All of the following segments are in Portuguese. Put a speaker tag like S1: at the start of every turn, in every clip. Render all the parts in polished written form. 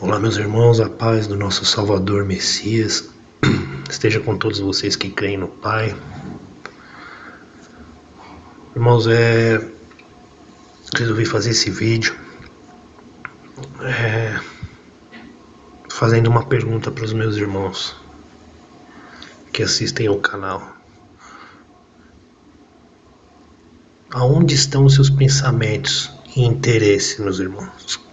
S1: Olá, meus irmãos, a paz do nosso Salvador Messias esteja com todos vocês que creem no Pai. Irmãos, resolvi fazer esse vídeo fazendo uma pergunta para os meus irmãos que assistem ao canal. Aonde estão os seus pensamentos e interesse, meus irmãos?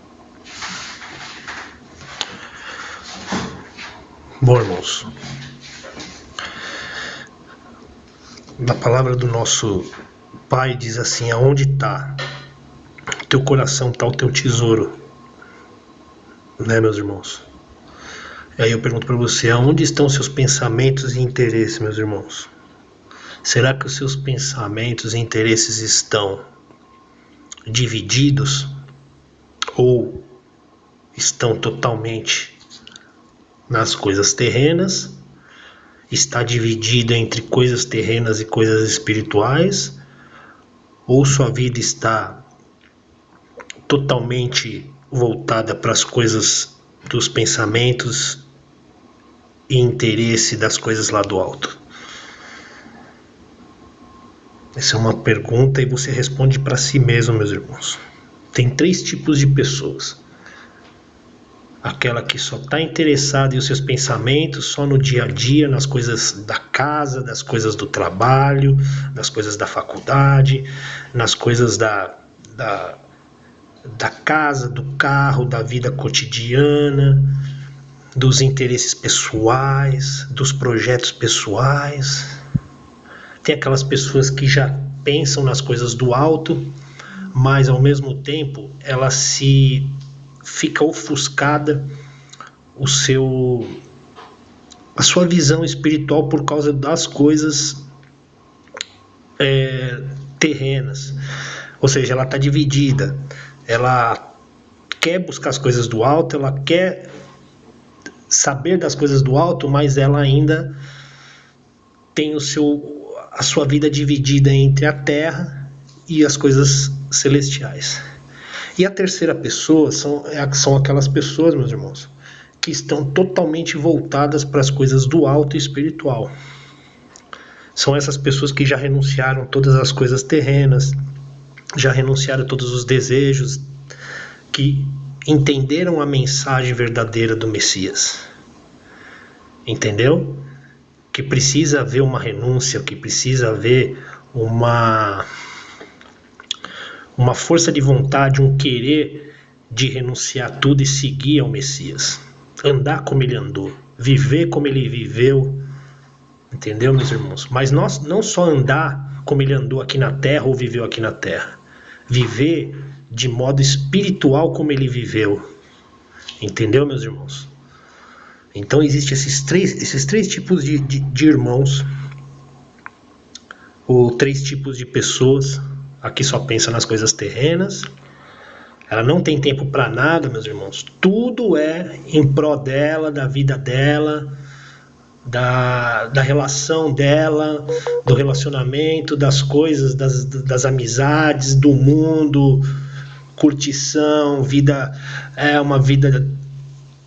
S1: Bom, irmãos, na palavra do nosso Pai diz assim: aonde está teu coração, está o teu tesouro, né, meus irmãos? E aí eu pergunto para você, aonde estão os seus pensamentos e interesses, meus irmãos? Será que os seus pensamentos e interesses estão divididos ou estão totalmente nas coisas terrenas? Está dividido entre coisas terrenas e coisas espirituais? Ou sua vida está totalmente voltada para as coisas dos pensamentos e interesse das coisas lá do alto? Essa é uma pergunta e você responde para si mesmo, meus irmãos. Tem 3 tipos de pessoas: aquela que só está interessada em os seus pensamentos, só no dia a dia, nas coisas da casa, das coisas do trabalho, das coisas da faculdade, nas coisas da casa, do carro, da vida cotidiana, dos interesses pessoais, dos projetos pessoais. Tem aquelas pessoas que já pensam nas coisas do alto, mas ao mesmo tempo ela fica ofuscada a sua visão espiritual por causa das coisas terrenas. Ou seja, ela está dividida. Ela quer buscar as coisas do alto, ela quer saber das coisas do alto, mas ela ainda tem a sua vida dividida entre a terra e as coisas celestiais. E a terceira pessoa são aquelas pessoas, meus irmãos, que estão totalmente voltadas para as coisas do alto e espiritual. São essas pessoas que já renunciaram todas as coisas terrenas, já renunciaram a todos os desejos, que entenderam a mensagem verdadeira do Messias. Entendeu? Que precisa haver uma renúncia, que precisa haver uma força de vontade, um querer de renunciar tudo e seguir ao Messias. Andar como ele andou, viver como ele viveu. Entendeu, meus irmãos? Mas nós não só andar como ele andou aqui na terra ou viveu aqui na terra. Viver de modo espiritual como ele viveu. Entendeu, meus irmãos? Então existem esses três tipos de irmãos, ou 3 tipos de pessoas. A que só pensa nas coisas terrenas, ela não tem tempo para nada, meus irmãos. Tudo é em prol dela, da vida dela, da relação dela, do relacionamento, das coisas, das amizades, do mundo, curtição, uma vida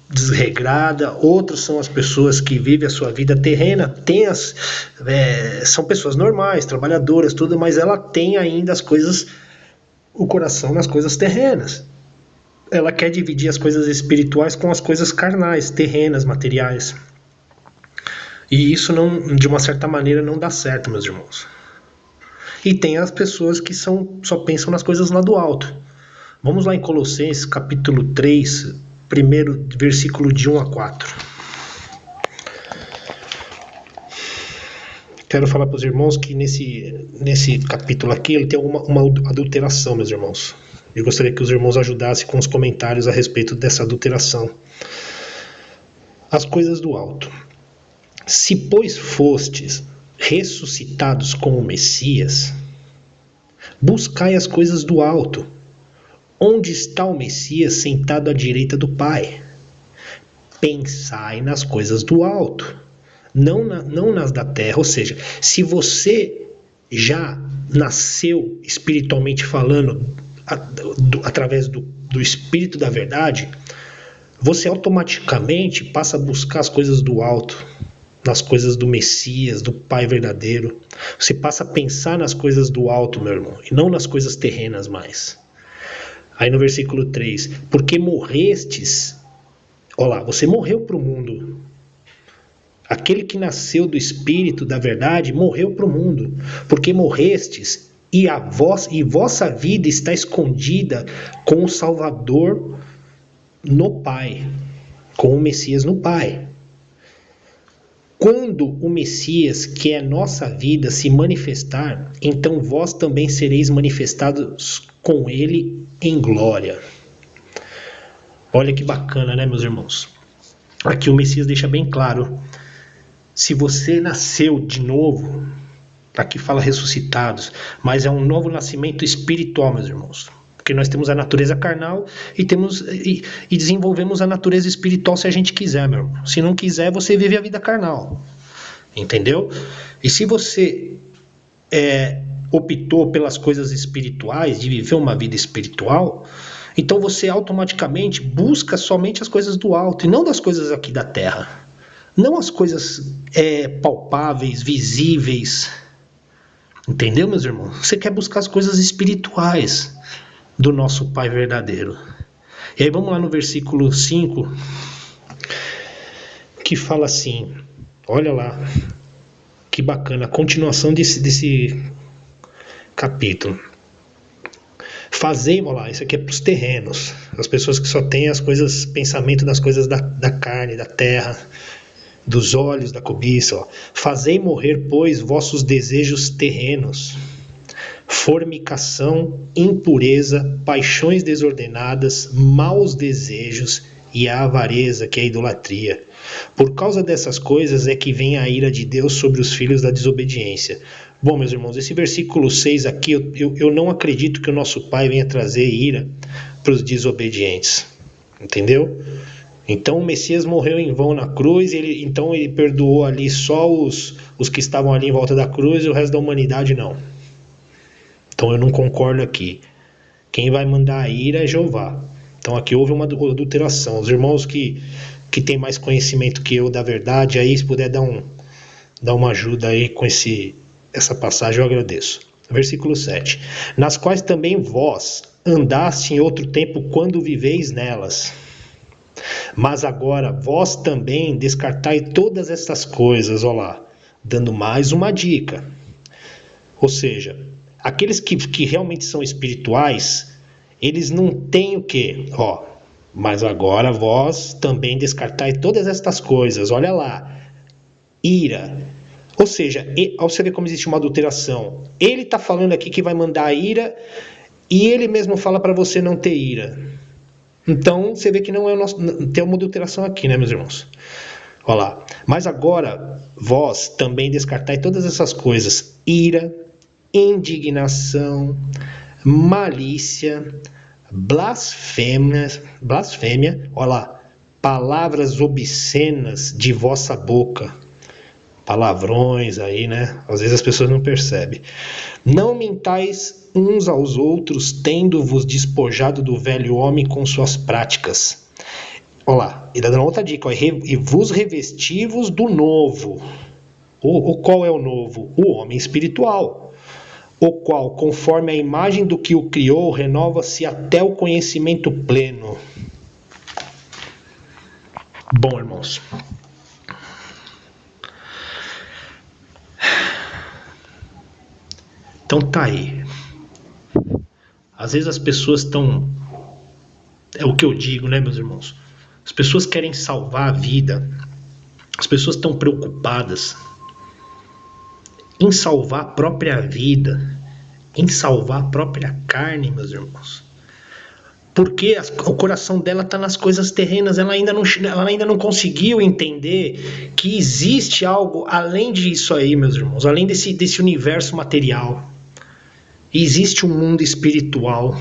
S1: desregrada. Outros são as pessoas que vivem a sua vida terrena, são pessoas normais, trabalhadoras, tudo, mas ela tem ainda o coração nas coisas terrenas. Ela quer dividir as coisas espirituais com as coisas carnais, terrenas, materiais. E isso, não, de uma certa maneira, não dá certo, meus irmãos. E tem as pessoas que só pensam nas coisas lá do alto. Vamos lá em Colossenses, capítulo 3, primeiro versículo de 1 a 4. Quero falar para os irmãos que nesse capítulo aqui ele tem uma adulteração, meus irmãos. Eu gostaria que os irmãos ajudassem com os comentários a respeito dessa adulteração. As coisas do alto. Se, pois, fostes ressuscitados com o Messias, buscai as coisas do alto, onde está o Messias sentado à direita do Pai. Pensai nas coisas do alto, não nas da terra. Ou seja, se você já nasceu espiritualmente falando através do Espírito da Verdade, você automaticamente passa a buscar as coisas do alto, nas coisas do Messias, do Pai verdadeiro. Você passa a pensar nas coisas do alto, meu irmão, e não nas coisas terrenas mais. Aí no versículo 3, porque morrestes, olha lá, você morreu para o mundo. Aquele que nasceu do Espírito da verdade morreu para o mundo, porque morrestes e vossa vida está escondida com o Salvador no Pai, com o Messias no Pai. Quando o Messias, que é nossa vida, se manifestar, então vós também sereis manifestados com ele em glória. Olha que bacana, né, meus irmãos? Aqui o Messias deixa bem claro, se você nasceu de novo, aqui fala ressuscitados, mas é um novo nascimento espiritual, meus irmãos. Porque nós temos a natureza carnal e desenvolvemos a natureza espiritual se a gente quiser, meu irmão. Se não quiser, você vive a vida carnal. Entendeu? E se você optou pelas coisas espirituais, de viver uma vida espiritual, então você automaticamente busca somente as coisas do alto e não das coisas aqui da terra. Não as coisas palpáveis, visíveis. Entendeu, meus irmãos? Você quer buscar as coisas espirituais do nosso Pai verdadeiro. E aí vamos lá no versículo 5, que fala assim, olha lá, que bacana, a continuação desse capítulo. Fazei, olha lá, isso aqui é para os terrenos, as pessoas que só têm as coisas, pensamento das coisas da carne, da terra, dos olhos, da cobiça. Ó. Fazei morrer, pois, vossos desejos terrenos, fornicação, impureza, paixões desordenadas, maus desejos e a avareza, que é a idolatria. Por causa dessas coisas é que vem a ira de Deus sobre os filhos da desobediência. Bom, meus irmãos, esse versículo 6 aqui, eu não acredito que o nosso Pai venha trazer ira para os desobedientes. Entendeu? Então o Messias morreu em vão na cruz, então ele perdoou ali só os que estavam ali em volta da cruz e o resto da humanidade não. Então eu não concordo aqui. Quem vai mandar a ira é Jeová. Então aqui houve uma adulteração. Os irmãos que têm mais conhecimento que eu da verdade, aí se puder dar uma ajuda aí com essa passagem, eu agradeço. Versículo 7. Nas quais também vós andaste em outro tempo quando viveis nelas. Mas agora vós também descartai todas estas coisas, olha lá, dando mais uma dica. Ou seja, aqueles que realmente são espirituais, eles não têm o quê? Mas agora vós também descartai todas estas coisas, olha lá, ira. Ou seja, você vê como existe uma adulteração. Ele está falando aqui que vai mandar a ira e ele mesmo fala para você não ter ira. Então, você vê que não é tem uma adulteração aqui, né, meus irmãos? Olha lá. Mas agora, vós também descartai todas essas coisas. Ira, indignação, malícia, blasfêmia, olha lá, palavras obscenas de vossa boca. Palavrões aí, né? Às vezes as pessoas não percebem. Não mintais uns aos outros, tendo-vos despojado do velho homem com suas práticas. Olha lá, ele dá uma outra dica. E vos revestivos do novo. Qual é o novo? O homem espiritual. O qual, conforme a imagem do que o criou, renova-se até o conhecimento pleno. Bom, irmãos. Então tá aí. Às vezes as pessoas estão... É o que eu digo, né, meus irmãos? As pessoas querem salvar a vida. As pessoas estão preocupadas em salvar a própria vida, em salvar a própria carne, meus irmãos. Porque o coração dela está nas coisas terrenas. Ela ainda não conseguiu entender que existe algo além disso aí, meus irmãos. Além desse universo material. Existe um mundo espiritual.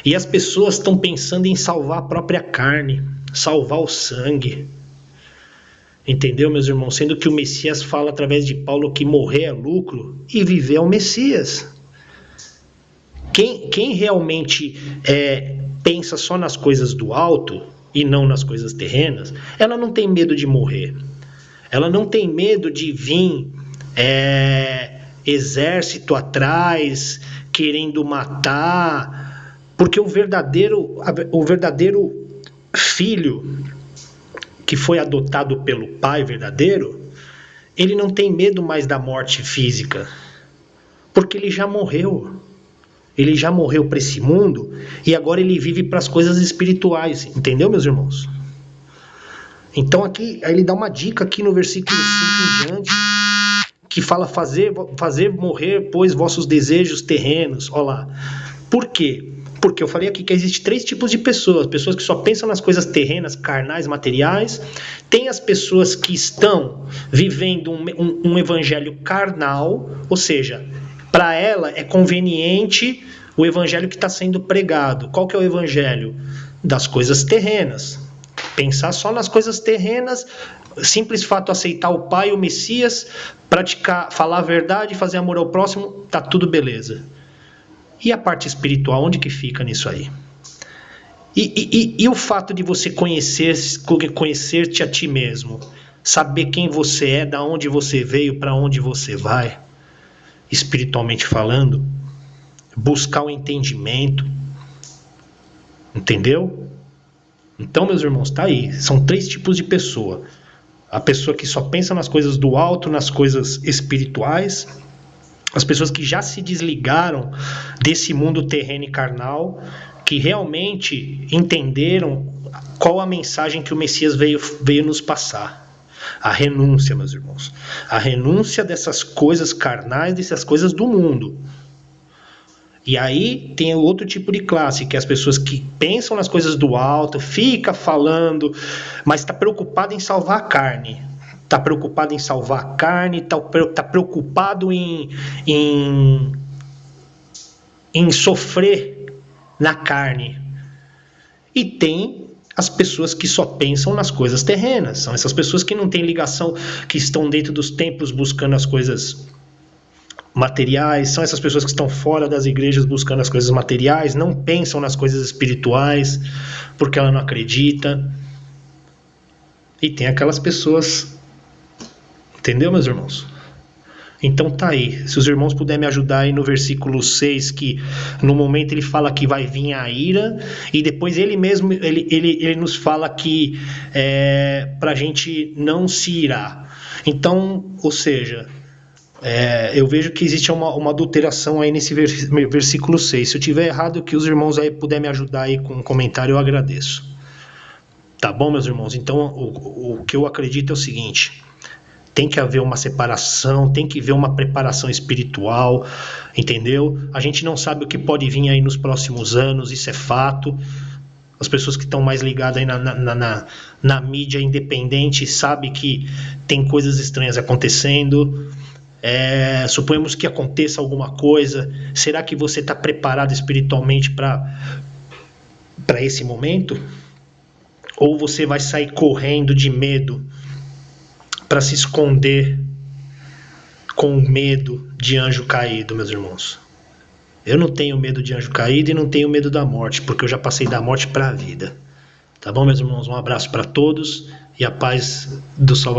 S1: E as pessoas estão pensando em salvar a própria carne, salvar o sangue. Entendeu, meus irmãos? Sendo que o Messias fala através de Paulo que morrer é lucro e viver é o Messias. Quem realmente pensa só nas coisas do alto, e não nas coisas terrenas, ela não tem medo de morrer. Ela não tem medo de vir exército atrás, querendo matar, porque o verdadeiro filho que foi adotado pelo pai verdadeiro, ele não tem medo mais da morte física, porque ele já morreu. Ele já morreu para esse mundo e agora ele vive para as coisas espirituais, entendeu, meus irmãos? Então aqui, aí ele dá uma dica aqui no versículo 5 em diante, que fala fazer morrer, pois, vossos desejos terrenos. Olha lá. Por quê? Porque eu falei aqui que existem 3 tipos de pessoas. Pessoas que só pensam nas coisas terrenas, carnais, materiais. Tem as pessoas que estão vivendo um evangelho carnal, ou seja, para ela é conveniente o evangelho que está sendo pregado. Qual que é o evangelho? Das coisas terrenas. Pensar só nas coisas terrenas, simples fato aceitar o Pai, o Messias, praticar, falar a verdade, fazer amor ao próximo, tá tudo beleza. E a parte espiritual, onde que fica nisso aí? E o fato de você conhecer-te a ti mesmo, saber quem você é, da onde você veio, para onde você vai, espiritualmente falando, buscar o entendimento, entendeu? Então, meus irmãos, tá aí. São 3 tipos de pessoa. A pessoa que só pensa nas coisas do alto, nas coisas espirituais. As pessoas que já se desligaram desse mundo terreno e carnal, que realmente entenderam qual a mensagem que o Messias veio nos passar. A renúncia, meus irmãos. A renúncia dessas coisas carnais, dessas coisas do mundo. E aí tem o outro tipo de classe, que é as pessoas que pensam nas coisas do alto, fica falando, mas está preocupado em salvar a carne. Está preocupado em salvar a carne, está preocupado em sofrer na carne. E tem as pessoas que só pensam nas coisas terrenas. São essas pessoas que não têm ligação, que estão dentro dos templos buscando as coisas materiais, são essas pessoas que estão fora das igrejas buscando as coisas materiais, não pensam nas coisas espirituais, porque ela não acredita. E tem aquelas pessoas, entendeu, meus irmãos? Então tá aí, se os irmãos puderem me ajudar aí no versículo 6, que no momento ele fala que vai vir a ira, e depois ele mesmo, ele nos fala que pra gente não se irar. Então, ou seja, eu vejo que existe uma adulteração aí nesse versículo 6. Se eu tiver errado, que os irmãos aí puderem me ajudar aí com um comentário, eu agradeço. Tá bom, meus irmãos? Então, o que eu acredito é o seguinte: tem que haver uma separação, tem que haver uma preparação espiritual, entendeu? A gente não sabe o que pode vir aí nos próximos anos, isso é fato. As pessoas que estão mais ligadas aí na mídia independente sabem que tem coisas estranhas acontecendo. Suponhamos que aconteça alguma coisa. Será que você está preparado espiritualmente para esse momento? Ou você vai sair correndo de medo para se esconder com medo de anjo caído, meus irmãos? Eu não tenho medo de anjo caído e não tenho medo da morte, porque eu já passei da morte para a vida. Tá bom, meus irmãos? Um abraço para todos e a paz do Salvador.